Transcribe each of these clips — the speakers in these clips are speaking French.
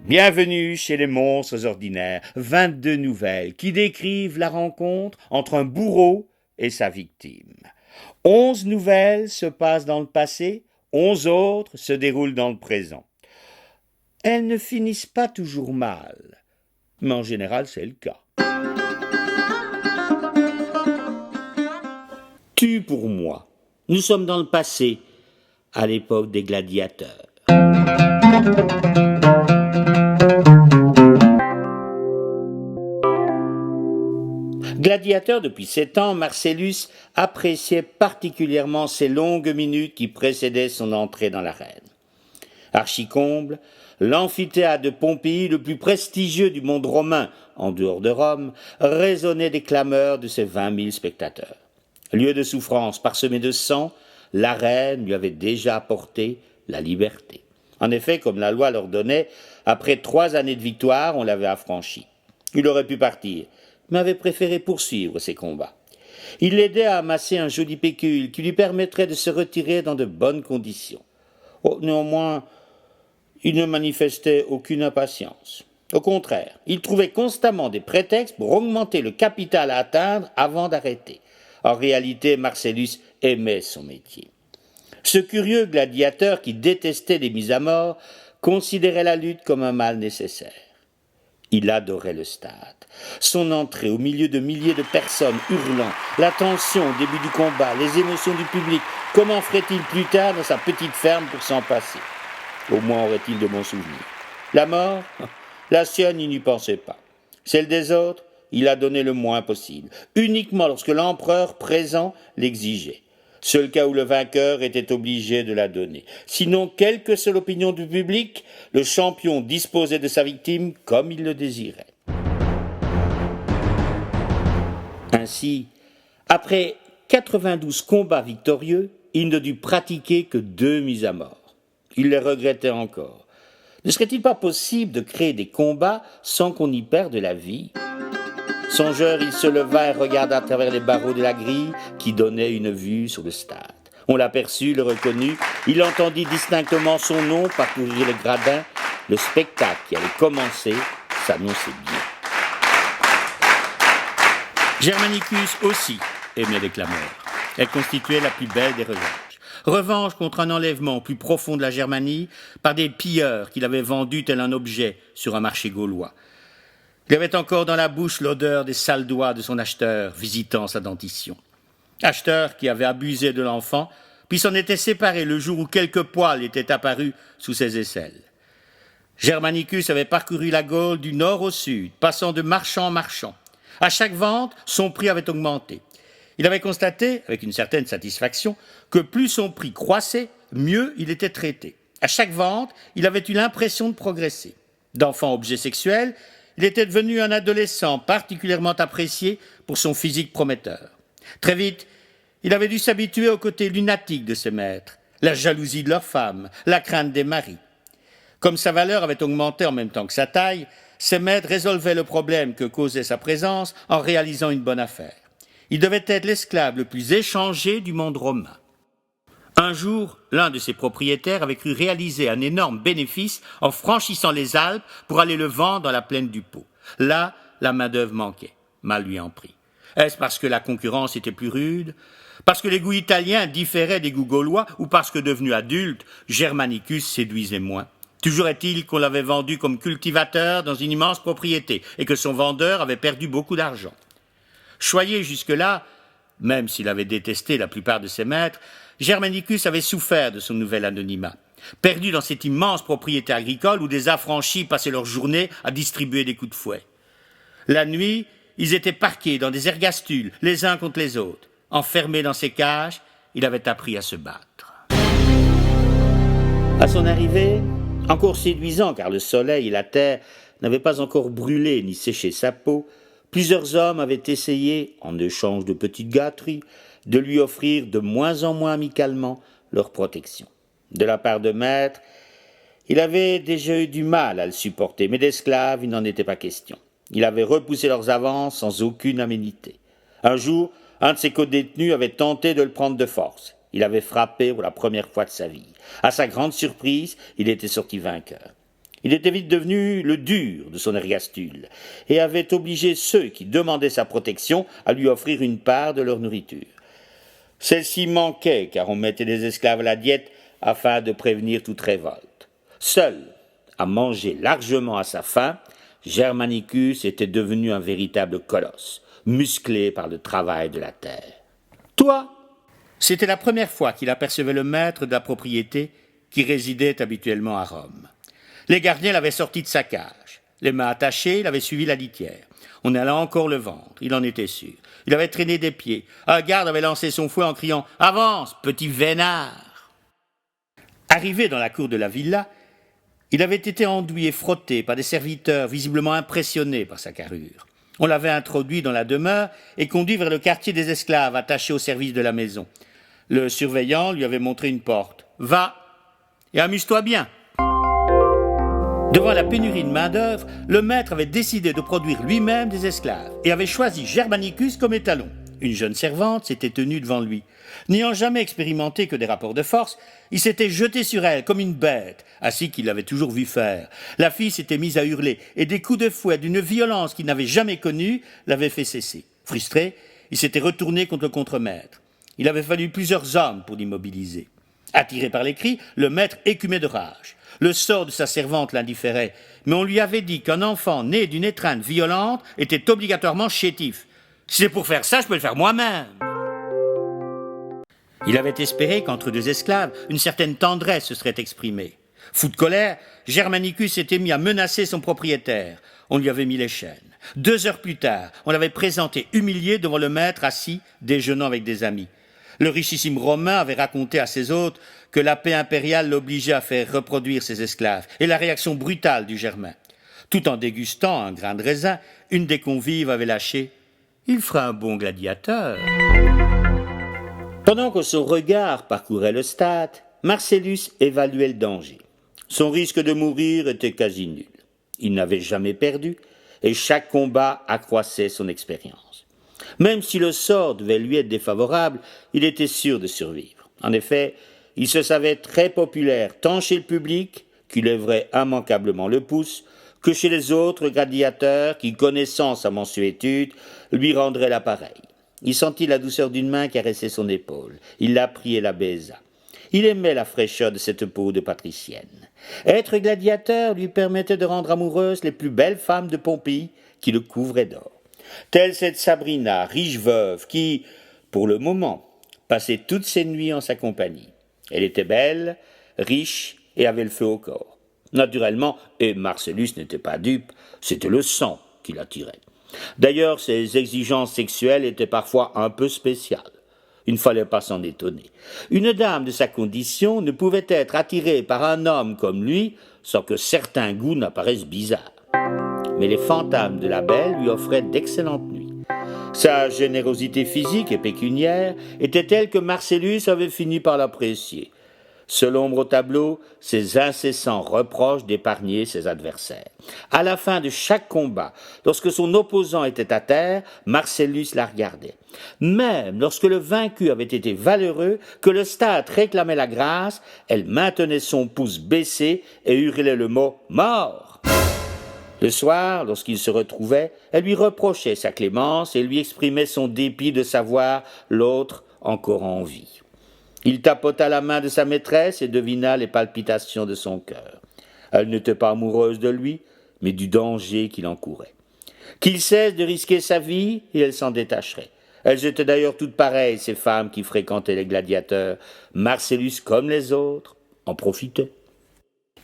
Bienvenue chez les monstres ordinaires, 22 nouvelles qui décrivent la rencontre entre un bourreau et sa victime. 11 nouvelles se passent dans le passé, 11 autres se déroulent dans le présent. Elles ne finissent pas toujours mal, mais en général c'est le cas. Tu pour moi. Nous sommes dans le passé, à l'époque des gladiateurs. Gladiateur depuis 7 ans, Marcellus appréciait particulièrement ces longues minutes qui précédaient son entrée dans l'arène. Archicomble, l'amphithéâtre de Pompéi, le plus prestigieux du monde romain en dehors de Rome, résonnait des clameurs de ses 20 000 spectateurs. Lieu de souffrance parsemé de sang, l'arène lui avait déjà apporté la liberté. En effet, comme la loi l'ordonnait, après 3 années de victoire, on l'avait affranchi. Il aurait pu partir, mais avait préféré poursuivre ses combats. Il l'aidait à amasser un joli pécule qui lui permettrait de se retirer dans de bonnes conditions. Néanmoins, il ne manifestait aucune impatience. Au contraire, il trouvait constamment des prétextes pour augmenter le capital à atteindre avant d'arrêter. En réalité, Marcellus aimait son métier. Ce curieux gladiateur qui détestait les mises à mort considérait la lutte comme un mal nécessaire. Il adorait le stade. Son entrée au milieu de milliers de personnes hurlant, la tension au début du combat, les émotions du public, comment ferait-il plus tard dans sa petite ferme pour s'en passer? Au moins aurait-il de bons souvenirs. La mort, la sienne, il n'y pensait pas. Celle des autres, il a donné le moins possible, uniquement lorsque l'empereur présent l'exigeait. Seul cas où le vainqueur était obligé de la donner. Sinon, quelle que soit l'opinion du public, le champion disposait de sa victime comme il le désirait. Ainsi, après 92 combats victorieux, il ne dut pratiquer que 2 mises à mort. Il les regrettait encore. Ne serait-il pas possible de créer des combats sans qu'on y perde la vie ? Songeur, il se leva et regarda à travers les barreaux de la grille qui donnait une vue sur le stade. On l'aperçut, le reconnut, il entendit distinctement son nom parcourir les gradins. Le spectacle qui allait commencer s'annonçait bien. Germanicus aussi aimait les clameurs. Elle constituait la plus belle des revanches. Revanche contre un enlèvement plus profond de la Germanie par des pilleurs qui l'avaient vendu tel un objet sur un marché gaulois. Il avait encore dans la bouche l'odeur des sales doigts de son acheteur visitant sa dentition. Acheteur qui avait abusé de l'enfant, puis s'en était séparé le jour où quelques poils étaient apparus sous ses aisselles. Germanicus avait parcouru la Gaule du nord au sud, passant de marchand en marchand. À chaque vente, son prix avait augmenté. Il avait constaté, avec une certaine satisfaction, que plus son prix croissait, mieux il était traité. À chaque vente, il avait eu l'impression de progresser. D'enfant objet sexuel, il était devenu un adolescent particulièrement apprécié pour son physique prometteur. Très vite, il avait dû s'habituer au côté lunatique de ses maîtres, la jalousie de leurs femmes, la crainte des maris. Comme sa valeur avait augmenté en même temps que sa taille, ses maîtres résolvaient le problème que causait sa présence en réalisant une bonne affaire. Il devait être l'esclave le plus échangé du monde romain. Un jour, l'un de ses propriétaires avait cru réaliser un énorme bénéfice en franchissant les Alpes pour aller le vendre dans la plaine du Pô. Là, la main-d'œuvre manquait. Mal lui en prit. Est-ce parce que la concurrence était plus rude? Parce que les goûts italiens différaient des goûts gaulois? Ou parce que, devenu adulte, Germanicus séduisait moins? Toujours est-il qu'on l'avait vendu comme cultivateur dans une immense propriété et que son vendeur avait perdu beaucoup d'argent. Choyé jusque-là, même s'il avait détesté la plupart de ses maîtres, Germanicus avait souffert de son nouvel anonymat. Perdu dans cette immense propriété agricole où des affranchis passaient leur journée à distribuer des coups de fouet. La nuit, ils étaient parqués dans des ergastules, les uns contre les autres. Enfermé dans ses cages, il avait appris à se battre. À son arrivée, encore séduisant car le soleil et la terre n'avaient pas encore brûlé ni séché sa peau, plusieurs hommes avaient essayé, en échange de petites gâteries, de lui offrir de moins en moins amicalement leur protection. De la part de maître, il avait déjà eu du mal à le supporter, mais d'esclaves, il n'en était pas question. Il avait repoussé leurs avances sans aucune aménité. Un jour, un de ses codétenus avait tenté de le prendre de force. Il avait frappé pour la première fois de sa vie. À sa grande surprise, il était sorti vainqueur. Il était vite devenu le dur de son ergastule et avait obligé ceux qui demandaient sa protection à lui offrir une part de leur nourriture. Celle-ci manquait car on mettait des esclaves à la diète afin de prévenir toute révolte. Seul, à manger largement à sa faim, Germanicus était devenu un véritable colosse, musclé par le travail de la terre. « Toi !» C'était la première fois qu'il apercevait le maître de la propriété qui résidait habituellement à Rome. Les gardiens l'avaient sorti de sa cage. Les mains attachées, il avait suivi la litière. On allait encore le vendre, il en était sûr. Il avait traîné des pieds. Un garde avait lancé son fouet en criant « Avance, petit vénard !» Arrivé dans la cour de la villa, il avait été enduit et frotté par des serviteurs visiblement impressionnés par sa carrure. On l'avait introduit dans la demeure et conduit vers le quartier des esclaves attachés au service de la maison. Le surveillant lui avait montré une porte. « Va et amuse-toi bien !» Devant la pénurie de main-d'œuvre, le maître avait décidé de produire lui-même des esclaves et avait choisi Germanicus comme étalon. Une jeune servante s'était tenue devant lui. N'ayant jamais expérimenté que des rapports de force, il s'était jeté sur elle comme une bête, ainsi qu'il l'avait toujours vu faire. La fille s'était mise à hurler et des coups de fouet d'une violence qu'il n'avait jamais connue l'avaient fait cesser. Frustré, il s'était retourné contre le contremaître. Il avait fallu plusieurs hommes pour l'immobiliser. Attiré par les cris, le maître écumait de rage. Le sort de sa servante l'indifférait, mais on lui avait dit qu'un enfant né d'une étreinte violente était obligatoirement chétif. Si c'est pour faire ça, je peux le faire moi-même. Il avait espéré qu'entre deux esclaves, une certaine tendresse se serait exprimée. Fou de colère, Germanicus s'était mis à menacer son propriétaire. On lui avait mis les chaînes. 2 heures plus tard, on l'avait présenté humilié devant le maître assis, déjeunant avec des amis. Le richissime Romain avait raconté à ses hôtes que la paix impériale l'obligeait à faire reproduire ses esclaves, et la réaction brutale du Germain. Tout en dégustant un grain de raisin, une des convives avait lâché « Il fera un bon gladiateur ». Pendant que son regard parcourait le stade, Marcellus évaluait le danger. Son risque de mourir était quasi nul. Il n'avait jamais perdu, et chaque combat accroissait son expérience. Même si le sort devait lui être défavorable, il était sûr de survivre. En effet, il se savait très populaire tant chez le public, qui lèverait immanquablement le pouce, que chez les autres gladiateurs qui, connaissant sa mansuétude, lui rendraient l'appareil. Il sentit la douceur d'une main caresser son épaule. Il la prit et la baisa. Il aimait la fraîcheur de cette peau de patricienne. Être gladiateur lui permettait de rendre amoureuses les plus belles femmes de Pompéi qui le couvraient d'or. Telle cette Sabrina, riche veuve, qui, pour le moment, passait toutes ses nuits en sa compagnie. Elle était belle, riche et avait le feu au corps. Naturellement, et Marcellus n'était pas dupe, c'était le sang qui l'attirait. D'ailleurs, ses exigences sexuelles étaient parfois un peu spéciales. Il ne fallait pas s'en étonner. Une dame de sa condition ne pouvait être attirée par un homme comme lui sans que certains goûts n'apparaissent bizarres. Mais les fantasmes de la belle lui offraient d'excellentes nuits. Sa générosité physique et pécuniaire était telle que Marcellus avait fini par l'apprécier. Seul ombre au tableau, ses incessants reproches d'épargner ses adversaires. À la fin de chaque combat, lorsque son opposant était à terre, Marcellus la regardait. Même lorsque le vaincu avait été valeureux, que le stade réclamait la grâce, elle maintenait son pouce baissé et hurlait le mot « mort ». Le soir, lorsqu'il se retrouvait, elle lui reprochait sa clémence et lui exprimait son dépit de savoir l'autre encore en vie. Il tapota la main de sa maîtresse et devina les palpitations de son cœur. Elle n'était pas amoureuse de lui, mais du danger qu'il encourait. Qu'il cesse de risquer sa vie et elle s'en détacherait. Elles étaient d'ailleurs toutes pareilles, ces femmes qui fréquentaient les gladiateurs. Marcellus, comme les autres, en profitait.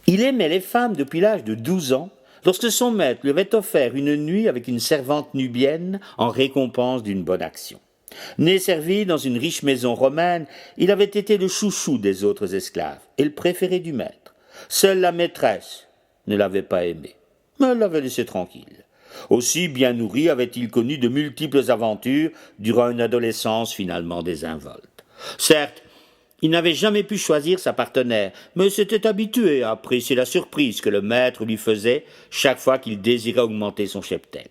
Il aimait les femmes depuis l'âge de 12 ans, lorsque son maître lui avait offert une nuit avec une servante nubienne en récompense d'une bonne action. Né servi dans une riche maison romaine, il avait été le chouchou des autres esclaves et le préféré du maître. Seule la maîtresse ne l'avait pas aimé, mais elle l'avait laissé tranquille. Aussi bien nourri avait-il connu de multiples aventures durant une adolescence finalement désinvolte. Certes, il n'avait jamais pu choisir sa partenaire, mais s'était habitué à apprécier la surprise que le maître lui faisait chaque fois qu'il désirait augmenter son cheptel.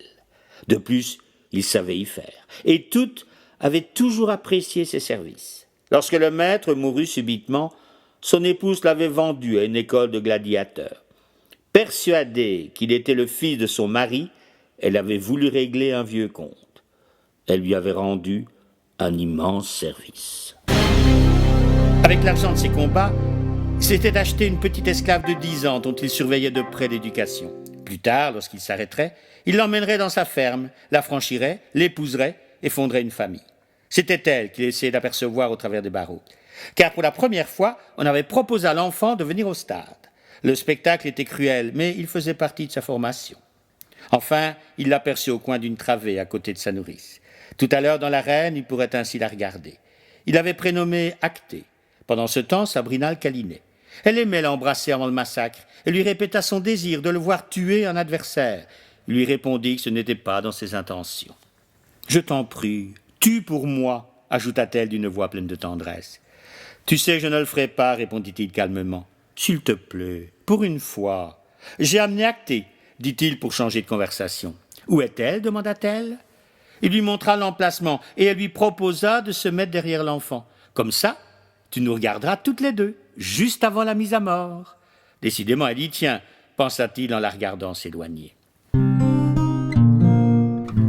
De plus, il savait y faire, et toutes avait toujours apprécié ses services. Lorsque le maître mourut subitement, son épouse l'avait vendu à une école de gladiateurs. Persuadée qu'il était le fils de son mari, elle avait voulu régler un vieux compte. Elle lui avait rendu un immense service. Avec l'argent de ses combats, il s'était acheté une petite esclave de 10 ans dont il surveillait de près l'éducation. Plus tard, lorsqu'il s'arrêterait, il l'emmènerait dans sa ferme, la franchirait, l'épouserait et fonderait une famille. C'était elle qu'il essayait d'apercevoir au travers des barreaux. Car pour la première fois, on avait proposé à l'enfant de venir au stade. Le spectacle était cruel, mais il faisait partie de sa formation. Enfin, il l'aperçut au coin d'une travée à côté de sa nourrice. Tout à l'heure dans l'arène, il pourrait ainsi la regarder. Il avait prénommé Acté. Pendant ce temps, Sabrina le câlinait. Elle aimait l'embrasser avant le massacre et lui répéta son désir de le voir tuer un adversaire. Il lui répondit que ce n'était pas dans ses intentions. « Je t'en prie, tue pour moi », ajouta-t-elle d'une voix pleine de tendresse. « Tu sais, je ne le ferai pas, répondit-il calmement. « S'il te plaît, pour une fois. »« J'ai amené Acté, dit-il pour changer de conversation. « Où est-elle » demanda-t-elle. Il lui montra l'emplacement et elle lui proposa de se mettre derrière l'enfant. « Comme ça, tu nous regarderas toutes les deux, juste avant la mise à mort. » Décidément, elle y tient, pensa-t-il en la regardant s'éloigner.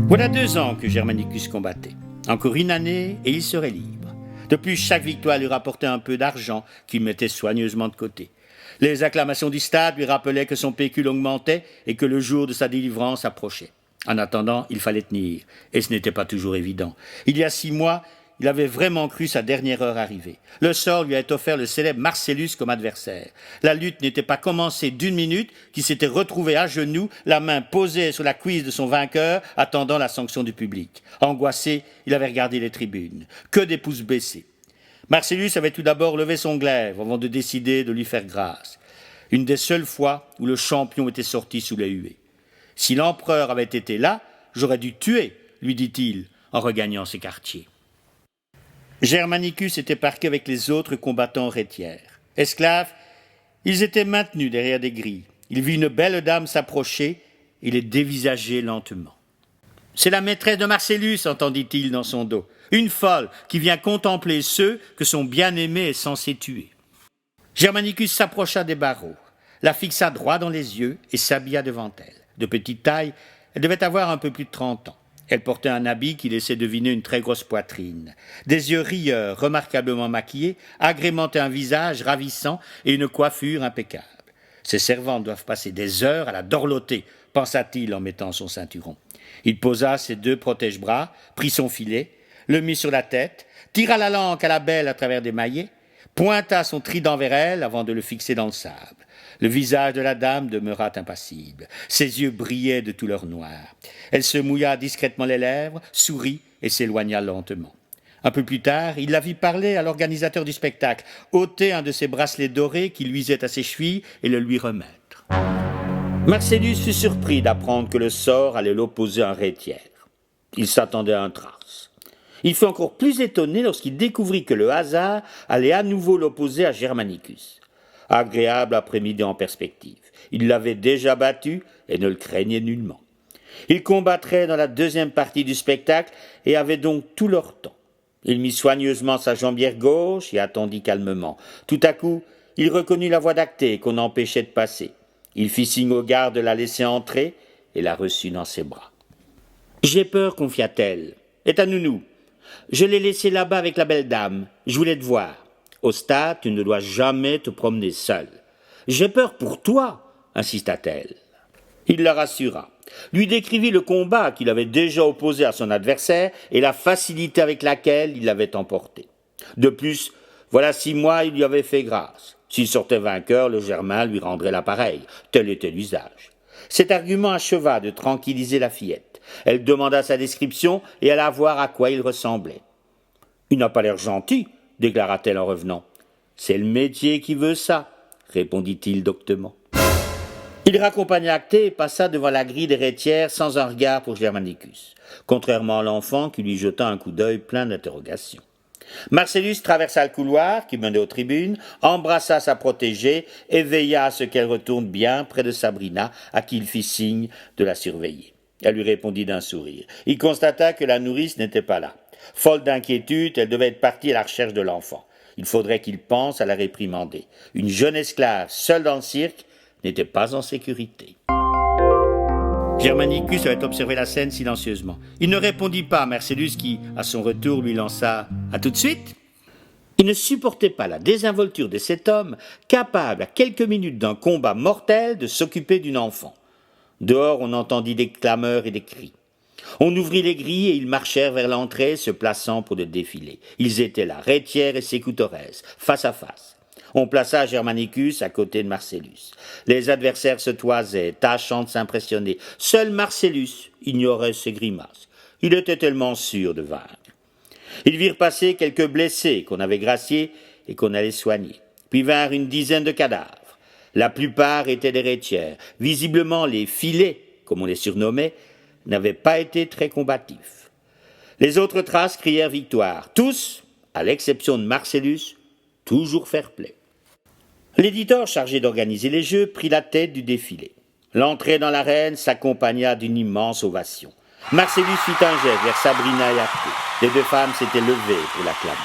Voilà 2 ans que Germanicus combattait. Encore une année et il serait libre. De plus, chaque victoire lui rapportait un peu d'argent qu'il mettait soigneusement de côté. Les acclamations du stade lui rappelaient que son pécule augmentait et que le jour de sa délivrance approchait. En attendant, il fallait tenir, et ce n'était pas toujours évident. Il y a 6 mois, il avait vraiment cru sa dernière heure arriver. Le sort lui avait offert le célèbre Marcellus comme adversaire. La lutte n'était pas commencée d'1 minute qu'il s'était retrouvé à genoux, la main posée sur la cuisse de son vainqueur, attendant la sanction du public. Angoissé, il avait regardé les tribunes. Que des pouces baissés. Marcellus avait tout d'abord levé son glaive avant de décider de lui faire grâce. Une des seules fois où le champion était sorti sous les huées. « Si l'empereur avait été là, j'aurais dû tuer, lui dit-il en regagnant ses quartiers. Germanicus était parqué avec les autres combattants rétiaires. Esclaves, ils étaient maintenus derrière des grilles. Il vit une belle dame s'approcher et les dévisager lentement. « C'est la maîtresse de Marcellus, entendit-il dans son dos. Une folle qui vient contempler ceux que son bien-aimé est censé tuer. » Germanicus s'approcha des barreaux, la fixa droit dans les yeux et s'habilla devant elle. De petite taille, elle devait avoir un peu plus de 30 ans. Elle portait un habit qui laissait deviner une très grosse poitrine. Des yeux rieurs, remarquablement maquillés, agrémentaient un visage ravissant et une coiffure impeccable. Ces servantes doivent passer des heures à la dorloter, pensa-t-il en mettant son ceinturon. Il posa ses 2 protège-bras, prit son filet, le mit sur la tête, tira la langue à la belle à travers des maillets, pointa son trident vers elle avant de le fixer dans le sable. Le visage de la dame demeura impassible. Ses yeux brillaient de tout leur noir. Elle se mouilla discrètement les lèvres, sourit et s'éloigna lentement. Un peu plus tard, il la vit parler à l'organisateur du spectacle, ôter un de ses bracelets dorés qui luisaient à ses chevilles et le lui remettre. Marcellus fut surpris d'apprendre que le sort allait l'opposer à un rétiaire. Il s'attendait à un Thrace. Il fut encore plus étonné lorsqu'il découvrit que le hasard allait à nouveau l'opposer à Germanicus. Agréable après-midi en perspective. Il l'avait déjà battu et ne le craignait nullement. Il combattrait dans la 2e partie du spectacle et avait donc tout leur temps. Il mit soigneusement sa jambière gauche et attendit calmement. Tout à coup, il reconnut la voix d'Acté qu'on empêchait de passer. Il fit signe au garde de la laisser entrer et la reçut dans ses bras. « J'ai peur, confia-t-elle. est à nounou. Je l'ai laissé là-bas avec la belle dame. Je voulais te voir. Au stade, tu ne dois jamais te promener seul. J'ai peur pour toi, insista-t-elle. Il la rassura, lui décrivit le combat qu'il avait déjà opposé à son adversaire et la facilité avec laquelle il l'avait emporté. De plus, voilà 6 mois, il lui avait fait grâce. S'il sortait vainqueur, le Germain lui rendrait l'appareil. Tel était l'usage. Cet argument acheva de tranquilliser la fillette. Elle demanda sa description et alla voir à quoi il ressemblait. « Il n'a pas l'air gentil, » déclara-t-elle en revenant. « C'est le métier qui veut ça, » répondit-il doctement. Il raccompagna Acté et passa devant la grille des rétières sans un regard pour Germanicus, contrairement à l'enfant qui lui jeta un coup d'œil plein d'interrogations. Marcellus traversa le couloir qui menait aux tribunes, embrassa sa protégée et veilla à ce qu'elle retourne bien près de Sabrina, à qui il fit signe de la surveiller. Elle lui répondit d'un sourire. Il constata que la nourrice n'était pas là. Folle d'inquiétude, elle devait être partie à la recherche de l'enfant. Il faudrait qu'il pense à la réprimander. Une jeune esclave, seule dans le cirque, n'était pas en sécurité. Germanicus avait observé la scène silencieusement. Il ne répondit pas à Marcellus qui, à son retour, lui lança « À tout de suite !» Il ne supportait pas la désinvolture de cet homme, capable, à quelques minutes d'un combat mortel, de s'occuper d'une enfant. Dehors, on entendit des clameurs et des cris. On ouvrit les grilles et ils marchèrent vers l'entrée, se plaçant pour le défilé. Ils étaient là, Rétière et Sécoutorès, face à face. On plaça Germanicus à côté de Marcellus. Les adversaires se toisaient, tâchant de s'impressionner. Seul Marcellus ignorait ses grimaces. Il était tellement sûr de vaincre. Ils virent passer quelques blessés qu'on avait graciés et qu'on allait soigner. Puis vinrent une dizaine de cadavres. La plupart étaient des Rétières. Visiblement, les filets, comme on les surnommait, n'avaient pas été très combatifs. Les autres traces crièrent victoire. Tous, à l'exception de Marcellus, toujours fair-play. L'éditeur chargé d'organiser les Jeux prit la tête du défilé. L'entrée dans l'arène s'accompagna d'une immense ovation. Marcellus fit un geste vers Sabrina et Acté. Les deux femmes s'étaient levées pour l'acclamer.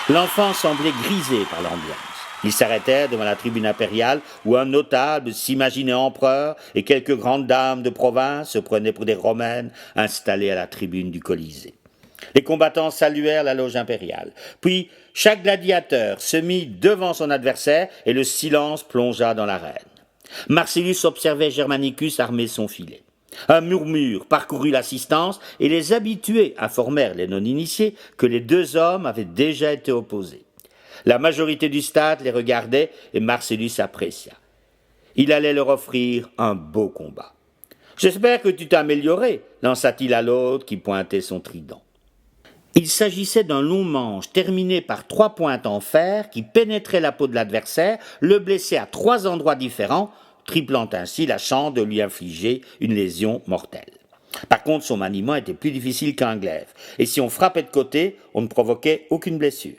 L'enfant semblait grisé par l'ambiance. Ils s'arrêtèrent devant la tribune impériale où un notable s'imaginait empereur et quelques grandes dames de province se prenaient pour des Romaines installées à la tribune du Colisée. Les combattants saluèrent la loge impériale. Puis chaque gladiateur se mit devant son adversaire et le silence plongea dans l'arène. Marcellus observait Germanicus armer son filet. Un murmure parcourut l'assistance et les habitués informèrent les non-initiés que les deux hommes avaient déjà été opposés. La majorité du stade les regardait et Marcellus apprécia. Il allait leur offrir un beau combat. « J'espère que tu t'es amélioré » lança-t-il à l'autre qui pointait son trident. Il s'agissait d'un long manche terminé par 3 pointes en fer qui pénétraient la peau de l'adversaire, le blessait à 3 endroits différents, triplant ainsi la chance de lui infliger une lésion mortelle. Par contre, son maniement était plus difficile qu'un glaive, et si on frappait de côté, on ne provoquait aucune blessure.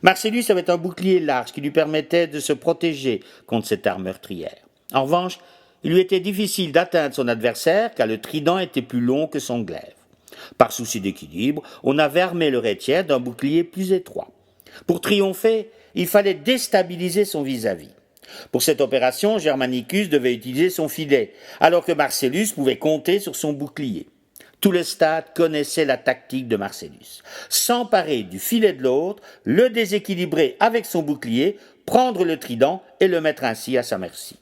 Marcellus avait un bouclier large qui lui permettait de se protéger contre cette arme meurtrière. En revanche, il lui était difficile d'atteindre son adversaire car le trident était plus long que son glaive. Par souci d'équilibre, on avait armé le Rétière d'un bouclier plus étroit. Pour triompher, il fallait déstabiliser son vis-à-vis. Pour cette opération, Germanicus devait utiliser son filet, alors que Marcellus pouvait compter sur son bouclier. Tout le stade connaissait la tactique de Marcellus. S'emparer du filet de l'autre, le déséquilibrer avec son bouclier, prendre le trident et le mettre ainsi à sa merci.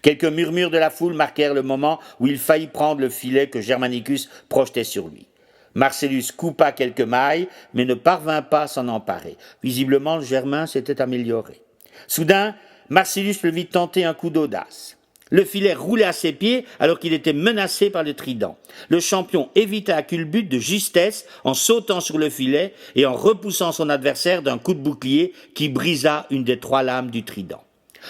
Quelques murmures de la foule marquèrent le moment où il faillit prendre le filet que Germanicus projetait sur lui. Marcellus coupa quelques mailles, mais ne parvint pas à s'en emparer. Visiblement, le Germain s'était amélioré. Soudain, Marcellus le vit tenter un coup d'audace. Le filet roulait à ses pieds alors qu'il était menacé par le trident. Le champion évita à culbute de justesse en sautant sur le filet et en repoussant son adversaire d'un coup de bouclier qui brisa une des 3 lames du trident.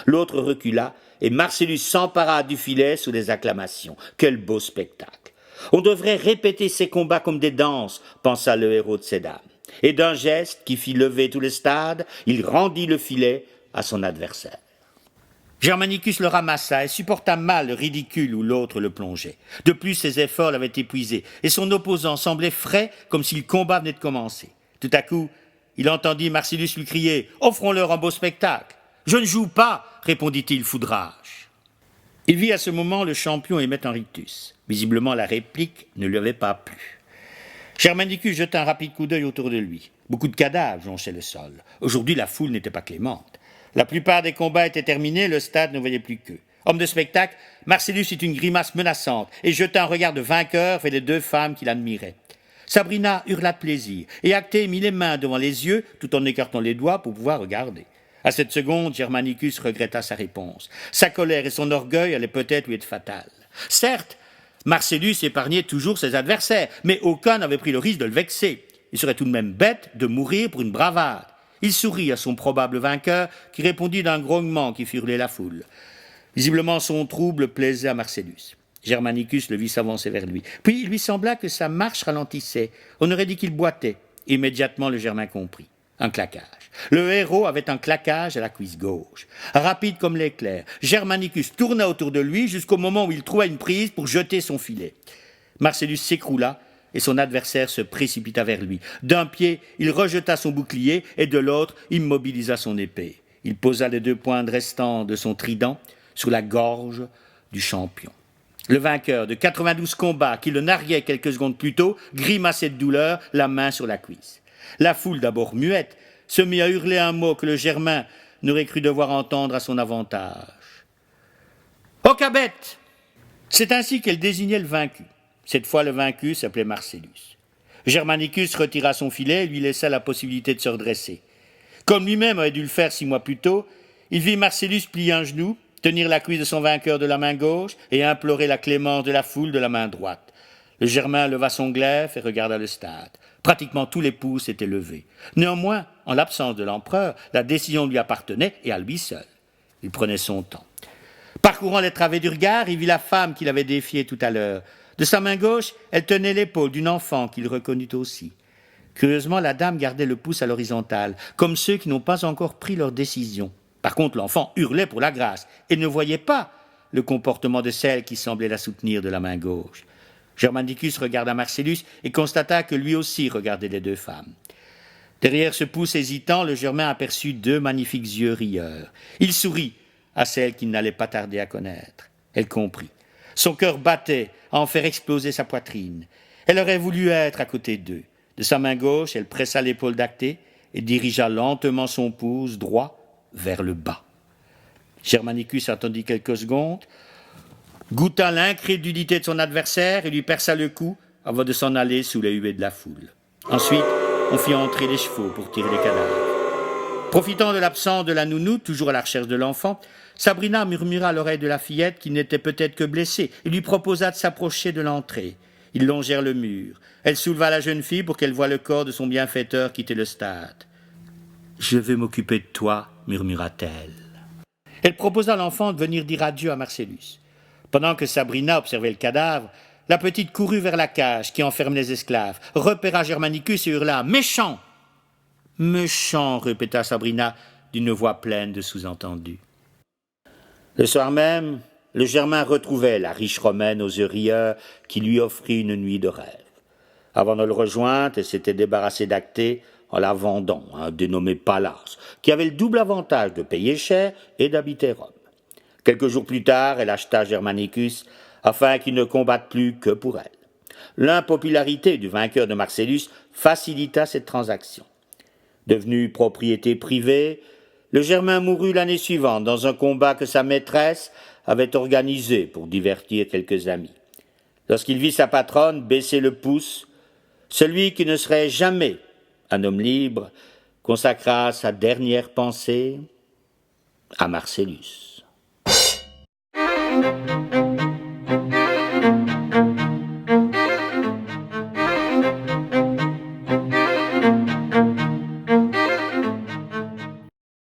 L'autre recula et Marcellus s'empara du filet sous les acclamations. Quel beau spectacle! On devrait répéter ces combats comme des danses, pensa le héros de ces dames. Et d'un geste qui fit lever tout le stade, il rendit le filet à son adversaire. Germanicus le ramassa et supporta mal le ridicule où l'autre le plongeait. De plus, ses efforts l'avaient épuisé, et son opposant semblait frais comme si le combat venait de commencer. Tout à coup, il entendit Marcellus lui crier « Offrons-leur un beau spectacle !»« Je ne joue pas !» répondit-il foudrage. Il vit à ce moment le champion émettre un rictus. Visiblement, la réplique ne lui avait pas plu. Germanicus jeta un rapide coup d'œil autour de lui. Beaucoup de cadavres jonchaient le sol. Aujourd'hui, la foule n'était pas clémente. La plupart des combats étaient terminés, le stade ne voyait plus qu'eux. Homme de spectacle, Marcellus eut une grimace menaçante et jeta un regard de vainqueur vers les 2 femmes qu'il admirait. Sabrina hurla de plaisir et Acté mit les mains devant les yeux tout en écartant les doigts pour pouvoir regarder. À cette seconde, Germanicus regretta sa réponse. Sa colère et son orgueil allaient peut-être lui être fatales. Certes, Marcellus épargnait toujours ses adversaires, mais aucun n'avait pris le risque de le vexer. Il serait tout de même bête de mourir pour une bravade. Il sourit à son probable vainqueur, qui répondit d'un grognement qui fit hurler la foule. Visiblement, son trouble plaisait à Marcellus. Germanicus le vit s'avancer vers lui. Puis il lui sembla que sa marche ralentissait. On aurait dit qu'il boitait. Immédiatement, le Germain comprit. Un claquage. Le héros avait un claquage à la cuisse gauche. Rapide comme l'éclair, Germanicus tourna autour de lui jusqu'au moment où il trouva une prise pour jeter son filet. Marcellus s'écroula et son adversaire se précipita vers lui. D'un pied, il rejeta son bouclier et de l'autre, immobilisa son épée. Il posa les 2 pointes restantes de son trident sur la gorge du champion. Le vainqueur de 92 combats qui le narguait quelques secondes plus tôt grimaçait de douleur, la main sur la cuisse. La foule, d'abord muette, se mit à hurler un mot que le Germain n'aurait cru devoir entendre à son avantage. « Okabet !» C'est ainsi qu'elle désignait le vaincu. Cette fois, le vaincu s'appelait Marcellus. Germanicus retira son filet et lui laissa la possibilité de se redresser. Comme lui-même avait dû le faire 6 mois plus tôt, il vit Marcellus plier un genou, tenir la cuisse de son vainqueur de la main gauche et implorer la clémence de la foule de la main droite. Le Germain leva son glaive et regarda le stade. Pratiquement tous les pouces étaient levés. Néanmoins, en l'absence de l'empereur, la décision lui appartenait et à lui seul. Il prenait son temps. Parcourant les travées du regard, il vit la femme qu'il avait défiée tout à l'heure. De sa main gauche, elle tenait l'épaule d'une enfant qu'il reconnut aussi. Curieusement, la dame gardait le pouce à l'horizontale, comme ceux qui n'ont pas encore pris leur décision. Par contre, l'enfant hurlait pour la grâce et ne voyait pas le comportement de celle qui semblait la soutenir de la main gauche. Germanicus regarda Marcellus et constata que lui aussi regardait les 2 femmes. Derrière ce pouce hésitant, le Germain aperçut 2 magnifiques yeux rieurs. Il sourit à celle qu'il n'allait pas tarder à connaître. Elle comprit. Son cœur battait à en faire exploser sa poitrine. Elle aurait voulu être à côté d'eux. De sa main gauche, elle pressa l'épaule d'Actée et dirigea lentement son pouce droit vers le bas. Germanicus attendit quelques secondes, goûta l'incrédulité de son adversaire et lui perça le cou avant de s'en aller sous les huées de la foule. Ensuite, on fit entrer les chevaux pour tirer les cadavres. Profitant de l'absence de la nounou, toujours à la recherche de l'enfant, Sabrina murmura à l'oreille de la fillette qu'il n'était peut-être que blessé et lui proposa de s'approcher de l'entrée. Ils longèrent le mur. Elle souleva la jeune fille pour qu'elle voie le corps de son bienfaiteur quitter le stade. « Je vais m'occuper de toi, » murmura-t-elle. Elle proposa à l'enfant de venir dire adieu à Marcellus. Pendant que Sabrina observait le cadavre, la petite courut vers la cage qui enferme les esclaves, repéra Germanicus et hurla « Méchant !»« Méchant !» répéta Sabrina d'une voix pleine de sous-entendus. Le soir même, le Germain retrouvait la riche Romaine aux yeux rieurs qui lui offrit une nuit de rêve. Avant de le rejoindre, elle s'était débarrassée d'Actée en la vendant à un dénommé Pallas, qui avait le double avantage de payer cher et d'habiter Rome. Quelques jours plus tard, elle acheta Germanicus afin qu'il ne combatte plus que pour elle. L'impopularité du vainqueur de Marcellus facilita cette transaction. Devenu propriété privée, le Germain mourut l'année suivante dans un combat que sa maîtresse avait organisé pour divertir quelques amis. Lorsqu'il vit sa patronne baisser le pouce, celui qui ne serait jamais un homme libre consacra sa dernière pensée à Marcellus.